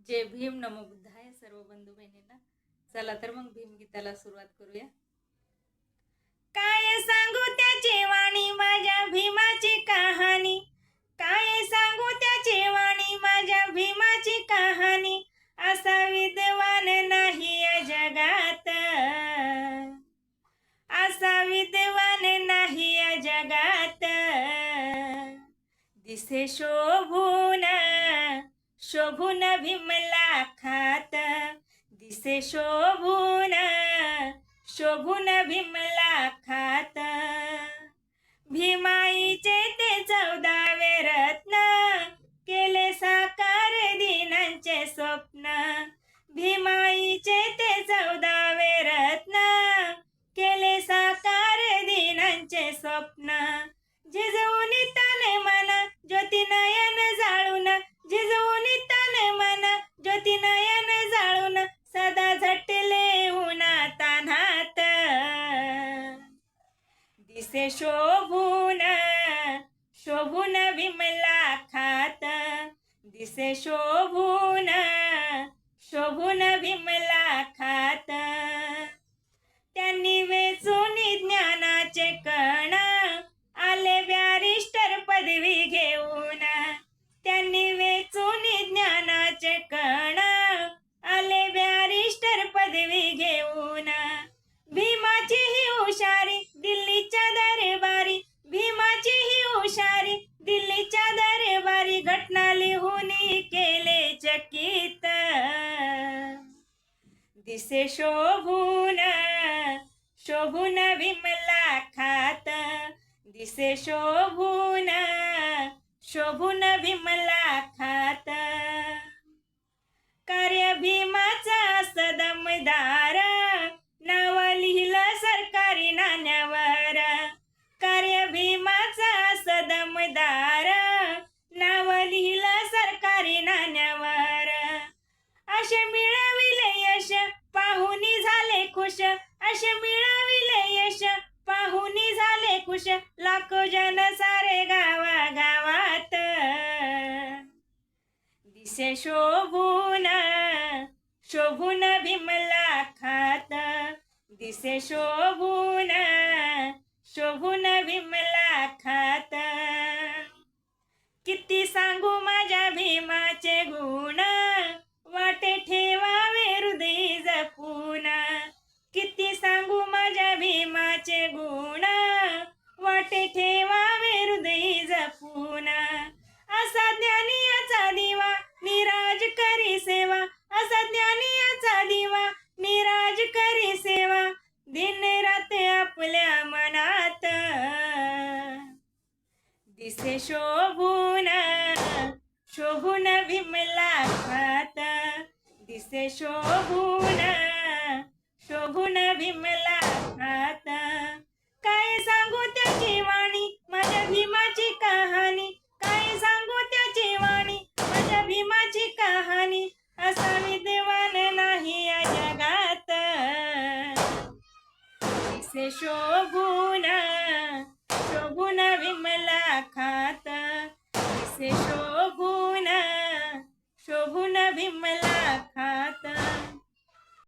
जय भीम नमो बुद्धाय सर्व बंधू बहिणींना. चला तर मग भीमगीताला सुरुवात करूया. काय सांगू त्याची वाणी माझ्या भीमाची कहाणी, काय सांगू त्याची वाणी माझ्या भीमाची कहाणी. असा विद्वान नाही या जगात, असा विद्वान नाही या जगात. दिसे शोभून शोभून भीम लाखात, दिसे शोभून शोभून भीम लाखात. भीमाईचे ते 14वे रत्न, केले साकार दिनांचे स्वप्न. भीमाईचे ते 14वे रत्न, केले साकार दिनांचे स्वप्न. झिजवून तन मन ज्योती नयन जाळून, झिजवून तन मन ज्योती नयन जाळून. सदा झटले उन्हा तान्हात, दिसे शोभून शोभून भीम लाखात, दिसे शोभून शोभून भीम लाखात. त्यांनी वेचून ज्ञानाचे कण, आले बॅरिस्टर पदवी घेऊन. त्यांनी वेचून ज्ञानाचे कण, आले बॅरिस्टर पदवी घेऊन. भीमाची ही हुशारी दिल्लीच्या दरबारी, भीमाची ही हुशारी दिल्लीच्या दरबारी. घटना लिहून केले चकित, दिसे शोभून शोभून भीम लाखात, दिसे शोभून शोभून भीम लाखात. कार्य भीमाचा सदमदार, नाव लिहिलं सरकारी नाण्यावर. कार्य भीमाचा सदमदार, नाव लिहिलं सरकारी नाण्यावर. असे मिळविले यश पाहुनी झाले खुश, असे मिळविले यश पाहुनी झाले खुश. लाखो जन सारे गावागावात, दिसे शोभून शोभून भीम लाखात, दिसे शोभून शोभून भीम लाखात. किती सांगू माझ्या भीमाचे गुण, वाटे ठेवावे हृदय जपून. किती सांगू माझ्या भीमाचे गुण, वाटे ठेवावे हृदय जपून. असा ज्ञानी याचा दिवा निराज करी सेवा, असा ज्ञानी याचा दिवा निराज करी सेवा. दिन रात आपल्या मनात, दिसे शोभून शोभून भीम लाखात, दिसे शोभून शोभून भीम लाखात. काय सांगू त्याची वाणी माझ्या भीमाची कहाणी, काय सांगू त्याची वाणी माझ्या भीमाची कहाणी. असा विद्वान नाही या जगात, दिसे शोभून शोभून भीम लाखात, दिसे शोभून शोभून भीम लाखात.